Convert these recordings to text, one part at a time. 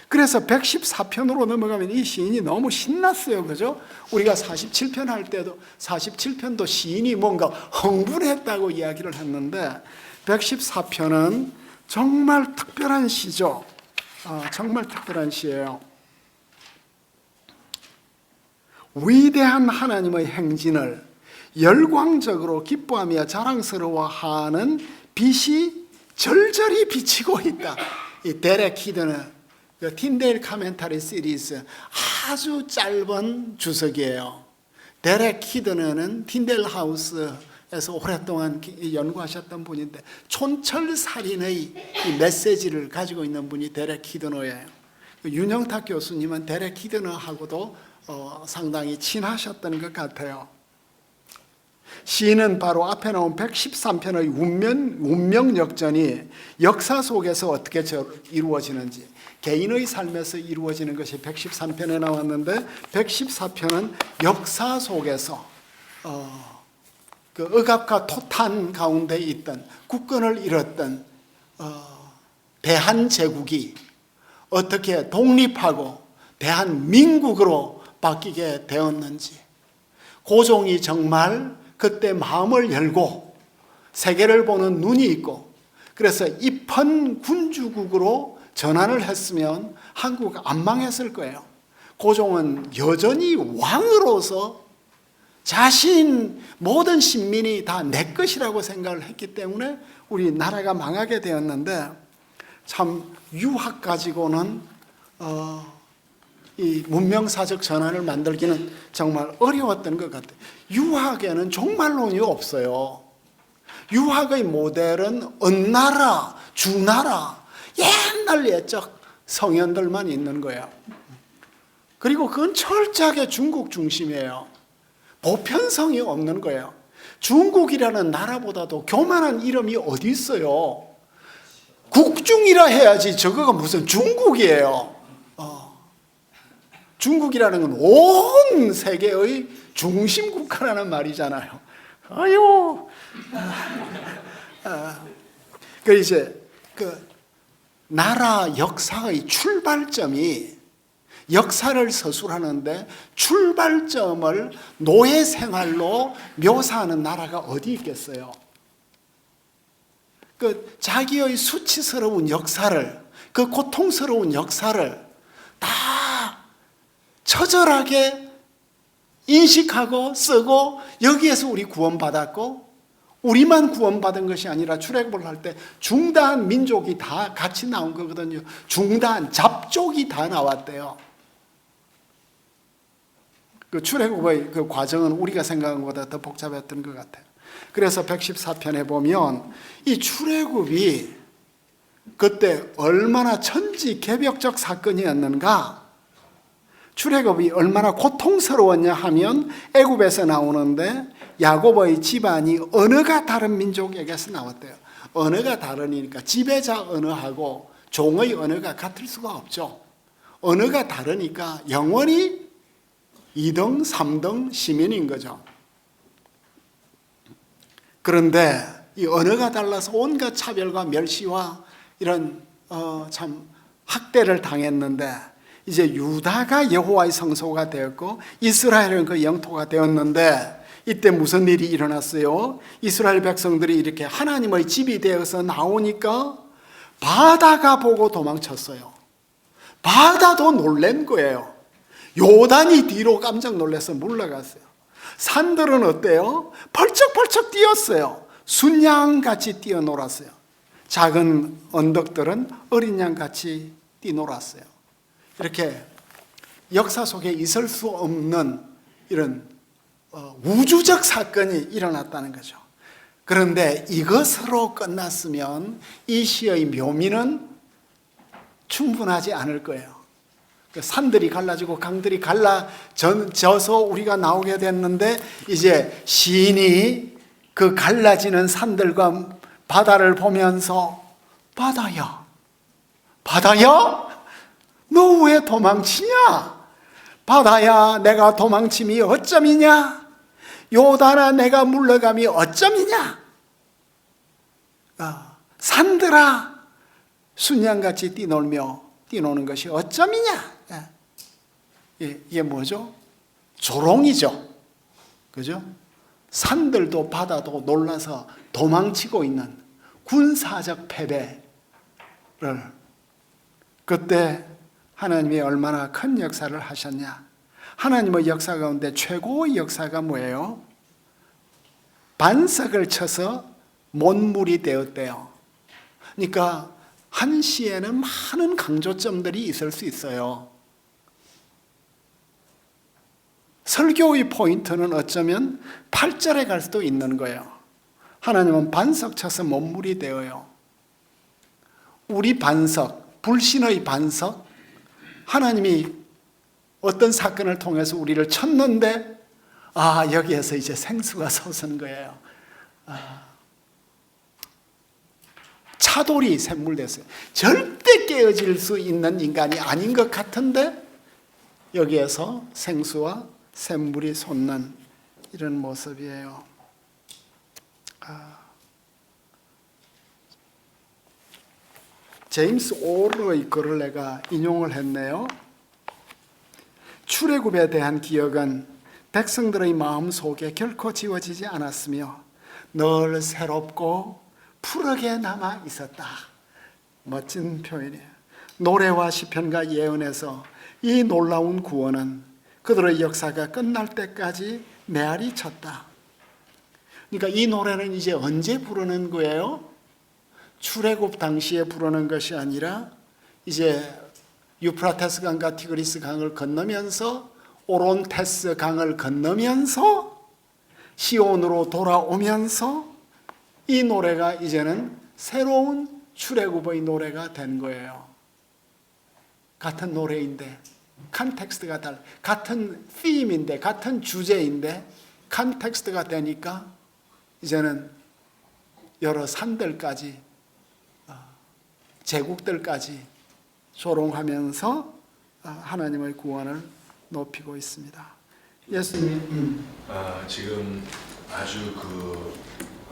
그래서 114편으로 넘어가면 이 시인이 너무 신났어요. 그죠? 우리가 47편 할 때도 47편도 시인이 뭔가 흥분했다고 이야기를 했는데 114편은 정말 특별한 시죠. 정말 특별한 시예요. 위대한 하나님의 행진을 열광적으로 기뻐하며 자랑스러워하는 빛이 절절히 비치고 있다. 이 데렉 히드는 그 틴데일 카멘타리 시리즈 아주 짧은 주석이에요. 데렉 히드는 틴데일 하우스에서 오랫동안 연구하셨던 분인데 촌철살인의 이 메시지를 가지고 있는 분이 데렉 히드너예요. 윤영탁 교수님은 데렉 히드너하고도 상당히 친하셨던 것 같아요. 시인은 바로 앞에 나온 113편의 운명 역전이 역사 속에서 어떻게 이루어지는지, 개인의 삶에서 이루어지는 것이 113편에 나왔는데 114편은 역사 속에서 그 억압과 토탄 가운데 있던 국권을 잃었던 대한제국이 어떻게 독립하고 대한민국으로 바뀌게 되었는지, 고종이 정말 그때 마음을 열고 세계를 보는 눈이 있고 그래서 입헌 군주국으로 전환을 했으면 한국 안 망했을 거예요. 고종은 여전히 왕으로서 자신 모든 신민이 다 내 것이라고 생각을 했기 때문에 우리 나라가 망하게 되었는데, 참 유학 가지고는 이 문명사적 전환을 만들기는 정말 어려웠던 것 같아요. 유학에는 종말론이 없어요. 유학의 모델은 은나라, 주나라, 옛날 옛적 성현들만 있는 거예요. 그리고 그건 철저하게 중국 중심이에요. 보편성이 없는 거예요. 중국이라는 나라보다도 교만한 이름이 어디 있어요? 국중이라 해야지 저거가 무슨 중국이에요. 중국이라는 건 온 세계의 중심 국가라는 말이잖아요. 아유. 그 이제 그 나라 역사의 출발점이, 역사를 서술하는데 출발점을 노예 생활로 묘사하는 나라가 어디 있겠어요? 그 자기의 수치스러운 역사를, 그 고통스러운 역사를 다 처절하게 인식하고 쓰고, 여기에서 우리 구원받았고, 우리만 구원받은 것이 아니라 출애굽을 할 때 중다한 민족이 다 같이 나온 거거든요. 중다한 잡족이 다 나왔대요. 그 출애굽의 그 과정은 우리가 생각한 것보다 더 복잡했던 것 같아요. 그래서 114편에 보면 이 출애굽이 그때 얼마나 천지개벽적 사건이었는가, 출애굽이 얼마나 고통스러웠냐 하면 애굽에서 나오는데 야곱의 집안이 언어가 다른 민족에게서 나왔대요. 언어가 다르니까 지배자 언어하고 종의 언어가 같을 수가 없죠. 언어가 다르니까 영원히 2등, 3등 시민인 거죠. 그런데 이 언어가 달라서 온갖 차별과 멸시와 이런 참 학대를 당했는데, 이제 유다가 여호와의 성소가 되었고 이스라엘은 그 영토가 되었는데, 이때 무슨 일이 일어났어요? 이스라엘 백성들이 이렇게 하나님의 집이 되어서 나오니까 바다가 보고 도망쳤어요. 바다도 놀란 거예요. 요단이 뒤로 깜짝 놀라서 물러갔어요. 산들은 어때요? 펄쩍펄쩍 뛰었어요. 순양같이 뛰어놀았어요. 작은 언덕들은 어린 양같이 뛰놀았어요. 이렇게 역사 속에 있을 수 없는 이런 우주적 사건이 일어났다는 거죠. 그런데 이것으로 끝났으면 이 시의 묘미는 충분하지 않을 거예요. 산들이 갈라지고 강들이 갈라져서 우리가 나오게 됐는데, 이제 시인이 그 갈라지는 산들과 바다를 보면서 바다야, 바다야, 너 왜 도망치냐? 바다야, 내가 도망침이 어쩜이냐? 요단아, 내가 물러감이 어쩜이냐? 산들아, 순양같이 뛰놀며 뛰노는 것이 어쩜이냐? 이게 뭐죠? 조롱이죠. 그죠? 산들도 바다도 놀라서 도망치고 있는 군사적 패배를, 그때 하나님이 얼마나 큰 역사를 하셨냐. 하나님의 역사 가운데 최고의 역사가 뭐예요? 반석을 쳐서 못물이 되었대요. 그러니까 한 시에는 많은 강조점들이 있을 수 있어요. 설교의 포인트는 어쩌면 8절에 갈 수도 있는 거예요. 하나님은 반석 쳐서 못물이 되어요. 우리 반석, 불신의 반석, 하나님이 어떤 사건을 통해서 우리를 쳤는데, 여기에서 이제 생수가 솟은 거예요. 차돌이 샘물됐어요. 절대 깨어질 수 있는 인간이 아닌 것 같은데 여기에서 생수와 샘물이 솟는 이런 모습이에요. 제임스 오르의 글을 내가 인용을 했네요. 출애굽에 대한 기억은 백성들의 마음 속에 결코 지워지지 않았으며 늘 새롭고 푸르게 남아 있었다. 멋진 표현이에요. 노래와 시편과 예언에서 이 놀라운 구원은 그들의 역사가 끝날 때까지 메아리 쳤다. 그러니까 이 노래는 이제 언제 부르는 거예요? 출애굽 당시에 부르는 것이 아니라 이제 유프라테스 강과 티그리스 강을 건너면서 오론테스 강을 건너면서 시온으로 돌아오면서 이 노래가 이제는 새로운 출애굽의 노래가 된 거예요. 같은 노래인데 컨텍스트가 달라. 같은 theme인데 같은 주제인데 컨텍스트가 되니까 이제는 여러 산들까지 제국들까지 조롱하면서 하나님의 구원을 높이고 있습니다. 예수님 지금 아주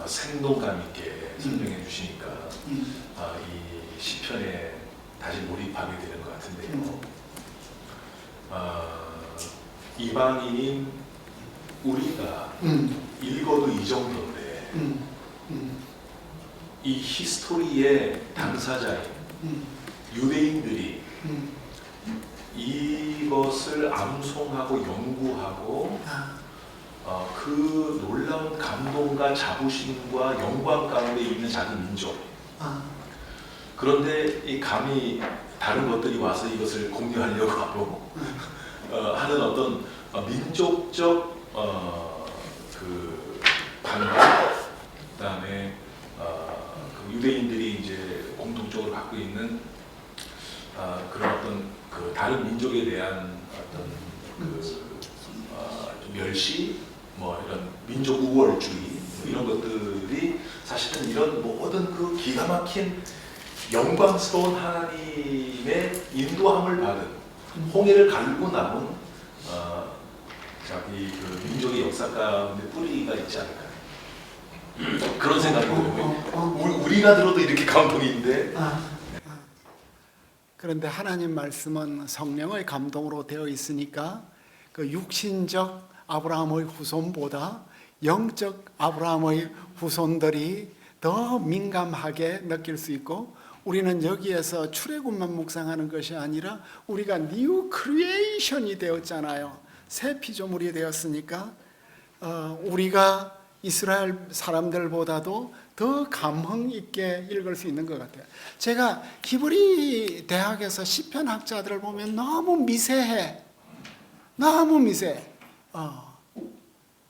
생동감 있게 설명해 주시니까 이 시편에 다시 몰입하게 되는 것 같은데요. 이방인인 우리가 읽어도 이 정도인데 이 히스토리의 당사자인 유대인들이 이것을 암송하고 연구하고 그 놀라운 감동과 자부심과 영광 가운데 있는 자기 민족. 그런데 이 감히 다른 것들이 와서 이것을 공유하려고 하고 하는 어떤 민족적 그 반발, 그다음에 그 유대인들이 이제 공통적으로 갖고 있는 그런 어떤 그 다른 민족에 대한 어떤 멸시, 이런 민족 우월주의 이런 것들이 사실은 이런 모든 그 기가 막힌 영광스러운 하나님의 인도함을 받은 홍해를 갈고 남은 자기 그 민족의 역사 가운데 뿌리가 있지 않을까 그런 생각이 들어요. 우리가 들어도 이렇게 감동인데. 그런데 하나님 말씀은 성령의 감동으로 되어 있으니까 그 육신적 아브라함의 후손보다 영적 아브라함의 후손들이 더 민감하게 느낄 수 있고, 우리는 여기에서 출애굽만 묵상하는 것이 아니라 우리가 뉴 크리에이션이 되었잖아요. 새 피조물이 되었으니까 우리가 이스라엘 사람들보다도 더 감흥 있게 읽을 수 있는 것 같아요. 제가 히브리 대학에서 시편 학자들을 보면 너무 미세해. 너무 미세해.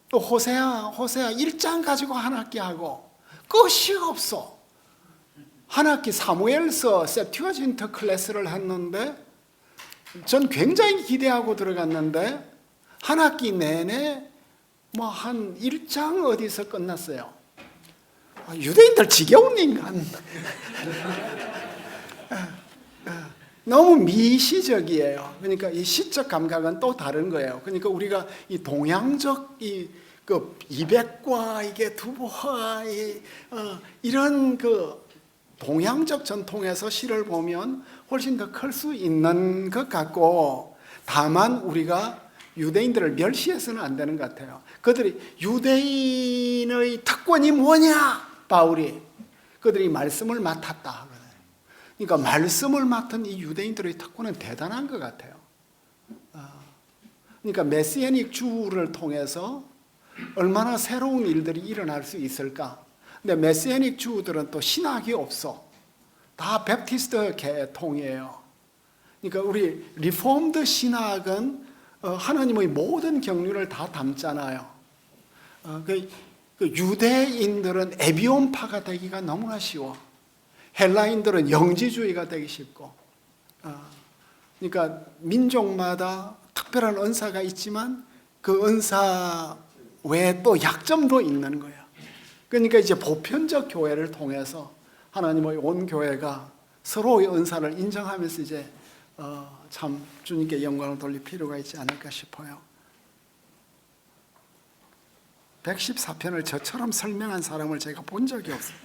또 호세아 1장 가지고 한 학기 하고 끝이 없어. 한 학기 사무엘서 septuaginta 클래스를 했는데 전 굉장히 기대하고 들어갔는데 한 학기 내내 한 1장 어디서 끝났어요. 유대인들 지겨운 인간. 너무 미시적이에요. 그러니까 이 시적 감각은 또 다른 거예요. 그러니까 우리가 이 동양적 이백과 이게 두보화 이런 그 동양적 전통에서 시를 보면 훨씬 더 클 수 있는 것 같고, 다만 우리가 유대인들을 멸시해서는 안 되는 것 같아요. 그들이 유대인의 특권이 뭐냐? 바울이 그들이 말씀을 맡았다 하거든요. 그러니까 말씀을 맡은 이 유대인들의 특권은 대단한 것 같아요. 그러니까 메시아닉 주를 통해서 얼마나 새로운 일들이 일어날 수 있을까? 근데 메시아닉 주들은 또 신학이 없어. 다 베프티스트 계통이에요. 그러니까 우리 리폼드 신학은 하나님의 모든 경륜을 다 담잖아요. 그 유대인들은 에비온파가 되기가 너무나 쉬워. 헬라인들은 영지주의가 되기 쉽고. 그러니까 민족마다 특별한 은사가 있지만 그 은사 외에 또 약점도 있는 거예요. 그러니까 이제 보편적 교회를 통해서 하나님의 온 교회가 서로의 은사를 인정하면서 이제 참 주님께 영광을 돌릴 필요가 있지 않을까 싶어요. 114편을 저처럼 설명한 사람을 제가 본 적이 없어요.